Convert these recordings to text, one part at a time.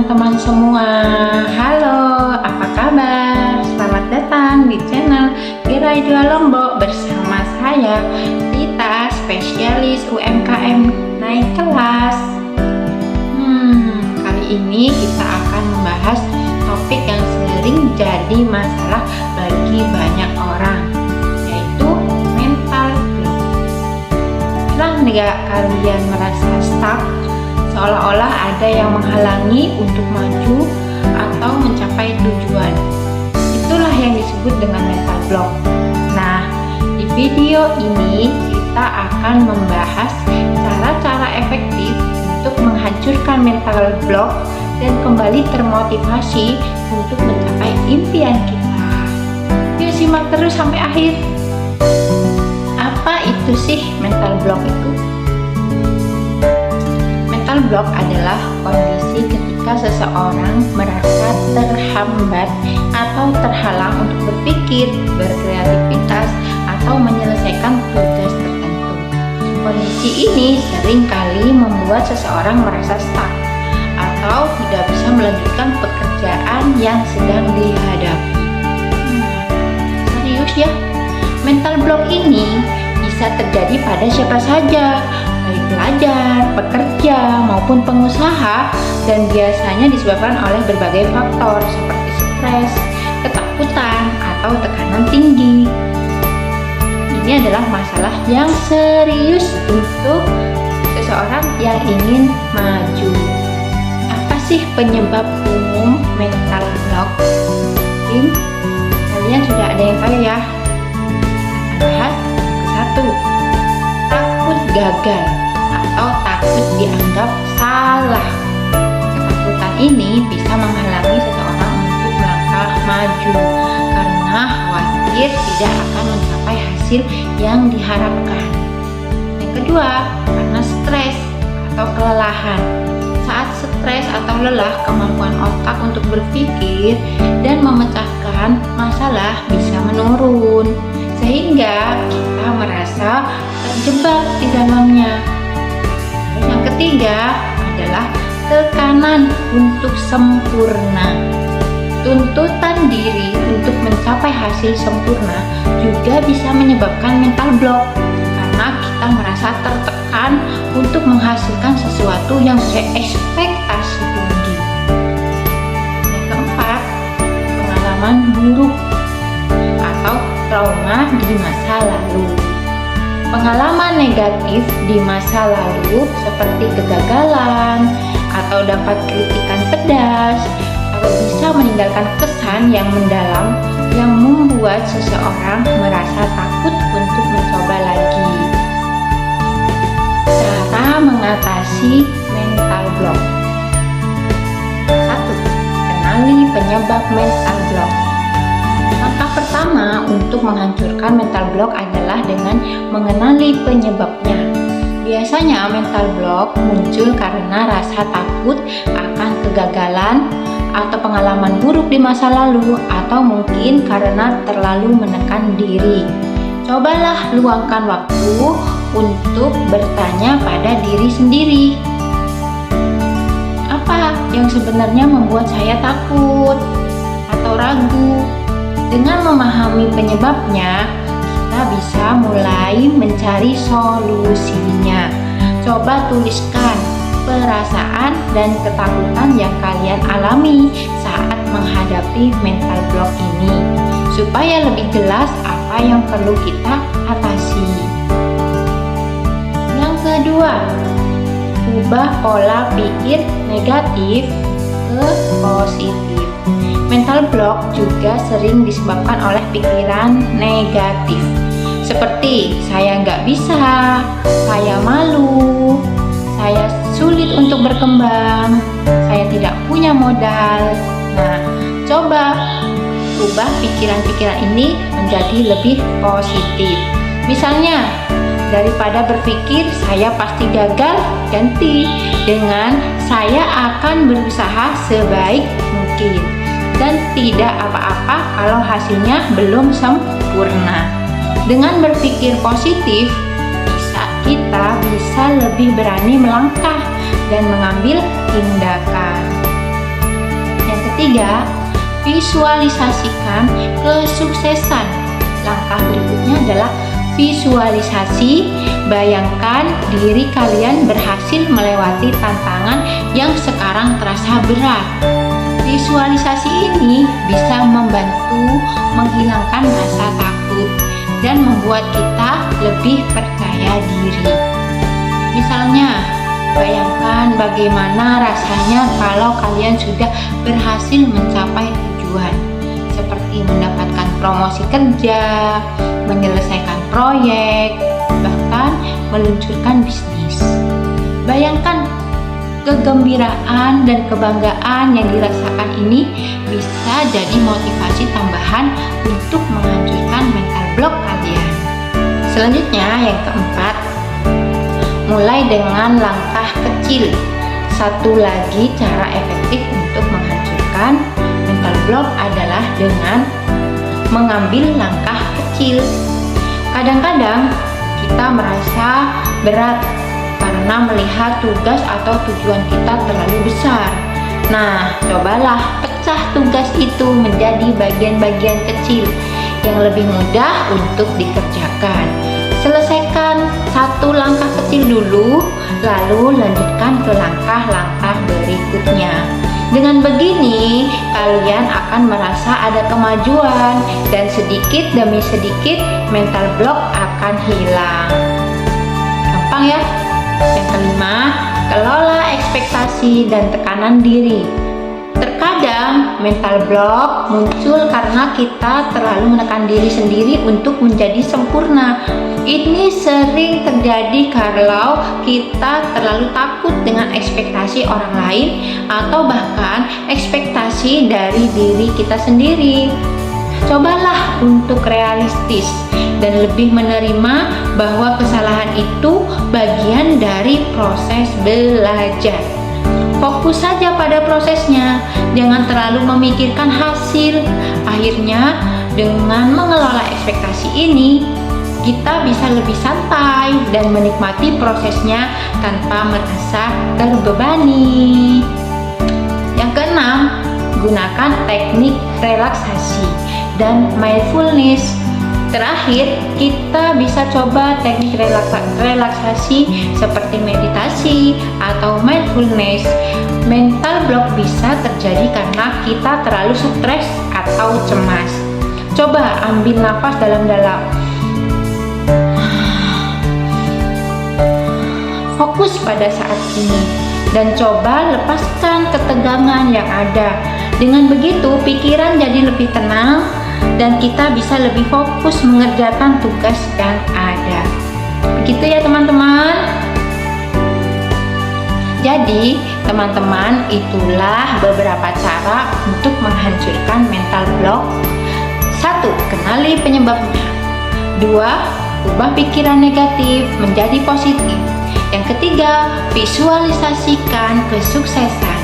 teman-teman semua. Halo, apa kabar? Selamat datang di channel Gerai Dua Lombok bersama saya, Tita, spesialis UMKM naik kelas. Kali ini kita akan membahas topik yang sering jadi masalah bagi banyak orang, yaitu mental block. Pernah nggak kalian merasa stuck? Seolah-olah ada yang menghalangi untuk maju atau mencapai tujuan. Itulah yang disebut dengan mental block. Nah, di video ini kita akan membahas cara-cara efektif untuk menghancurkan mental block dan kembali termotivasi untuk mencapai impian kita. Yuk simak terus sampai akhir. Apa itu sih mental block itu? Mental block adalah kondisi ketika seseorang merasa terhambat atau terhalang untuk berpikir, berkreativitas, atau menyelesaikan tugas tertentu. Kondisi ini seringkali membuat seseorang merasa stuck atau tidak bisa melanjutkan pekerjaan yang sedang dihadapi. Serius ya? Mental block ini bisa terjadi pada siapa saja, baik pelajar, pekerja, maupun pengusaha, dan biasanya disebabkan oleh berbagai faktor seperti stres, ketakutan, atau tekanan tinggi. Ini adalah masalah yang serius untuk seseorang yang ingin maju. Apa sih penyebab umum mental block? Mungkin kalian sudah ada yang tahu ya. Kita bahas satu, takut gagal atau takut dianggap salah. Ketakutan ini bisa menghalangi seseorang untuk melangkah maju karena khawatir tidak akan mencapai hasil yang diharapkan. Yang kedua, karena stres atau kelelahan. Saat stres atau lelah, kemampuan otak untuk berpikir dan memecahkan masalah bisa menurun, sehingga kita merasa terjebak di dalamnya. Yang ketiga adalah tekanan untuk sempurna. Tuntutan diri untuk mencapai hasil sempurna juga bisa menyebabkan mental block karena kita merasa tertekan untuk menghasilkan sesuatu yang berekspektasi tinggi. Yang keempat, pengalaman buruk atau trauma di masa lalu. Pengalaman negatif di masa lalu seperti kegagalan atau dapat kritikan pedas atau bisa meninggalkan kesan yang mendalam yang membuat seseorang merasa takut untuk mencoba lagi. Cara mengatasi mental block. 1. Kenali penyebab mental block. Langkah pertama untuk menghancurkan mental block adalah dengan mengenali penyebabnya. Biasanya mental block muncul karena rasa takut akan kegagalan atau pengalaman buruk di masa lalu, atau mungkin karena terlalu menekan diri. Cobalah luangkan waktu untuk bertanya pada diri sendiri. Apa yang sebenarnya membuat saya takut atau ragu? Dengan memahami penyebabnya, kita bisa mulai mencari solusinya. Coba tuliskan perasaan dan ketakutan yang kalian alami saat menghadapi mental block ini, supaya lebih jelas apa yang perlu kita atasi. Yang kedua, ubah pola pikir negatif ke positif. Mental block juga sering disebabkan oleh pikiran negatif, seperti saya nggak bisa, saya malu, saya sulit untuk berkembang, saya tidak punya modal. Nah, coba ubah pikiran-pikiran ini menjadi lebih positif. Misalnya, daripada berpikir saya pasti gagal, ganti dengan saya akan berusaha sebaik mungkin dan tidak apa-apa kalau hasilnya belum sempurna. Dengan berpikir positif, kita bisa lebih berani melangkah dan mengambil tindakan. ketiga, visualisasikan kesuksesan. Langkah berikutnya adalah visualisasi. Bayangkan diri kalian berhasil melewati tantangan yang sekarang terasa berat. Visualisasi ini bisa membantu menghilangkan rasa takut dan membuat kita lebih percaya diri. Misalnya, bayangkan bagaimana rasanya kalau kalian sudah berhasil mencapai tujuan, seperti mendapatkan promosi kerja, menyelesaikan proyek, bahkan meluncurkan bisnis. Bayangkan kegembiraan dan kebanggaan yang dirasakan ini bisa jadi motivasi tambahan untuk menghancurkan mental block kalian. Selanjutnya, yang keempat, mulai dengan langkah kecil. Satu lagi cara efektif untuk menghancurkan mental block adalah dengan mengambil langkah kecil. Kadang-kadang kita merasa berat karena melihat tugas atau tujuan kita terlalu besar. Nah, cobalah pecah tugas itu menjadi bagian-bagian kecil yang lebih mudah untuk dikerjakan. Selesaikan satu langkah kecil dulu, lalu lanjutkan ke langkah-langkah berikutnya. Dengan begini, kalian akan merasa ada kemajuan dan sedikit demi sedikit mental block akan hilang. Gampang ya? Yang kelima, kelola ekspektasi dan tekanan diri. Terkadang mental block muncul karena kita terlalu menekan diri sendiri untuk menjadi sempurna. Ini sering terjadi kalau kita terlalu takut dengan ekspektasi orang lain atau bahkan ekspektasi dari diri kita sendiri. Cobalah untuk realistis dan lebih menerima bahwa kesalahan itu bagian dari proses belajar. Fokus saja pada prosesnya, jangan terlalu memikirkan hasil. Akhirnya, dengan mengelola ekspektasi ini, kita bisa lebih santai dan menikmati prosesnya tanpa merasa terbebani. Yang keenam, gunakan teknik relaksasi dan mindfulness. Terakhir, kita bisa coba teknik relaksasi seperti meditasi atau mindfulness. Mental block bisa terjadi karena kita terlalu stres atau cemas. Coba ambil nafas dalam-dalam. Fokus pada saat ini dan coba lepaskan ketegangan yang ada. Dengan begitu, pikiran jadi lebih tenang dan kita bisa lebih fokus mengerjakan tugas yang ada. Begitu ya teman-teman. Jadi teman-teman, itulah beberapa cara untuk menghancurkan mental block. 1. Kenali penyebabnya. 2. Ubah pikiran negatif menjadi positif. Yang ketiga, visualisasikan kesuksesan.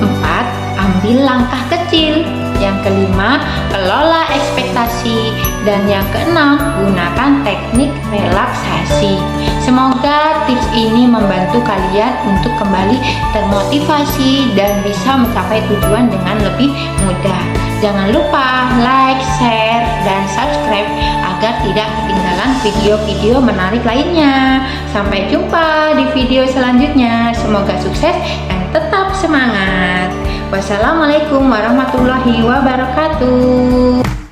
4. Ambil langkah kecil. Yang kelima, kelola ekspektasi. Dan yang keenam, gunakan teknik relaksasi. Semoga tips ini membantu kalian untuk kembali termotivasi dan bisa mencapai tujuan dengan lebih mudah. Jangan lupa like, share, dan subscribe agar tidak ketinggalan video-video menarik lainnya. Sampai jumpa di video selanjutnya. Semoga sukses dan tetap semangat. Wassalamualaikum warahmatullahi wabarakatuh.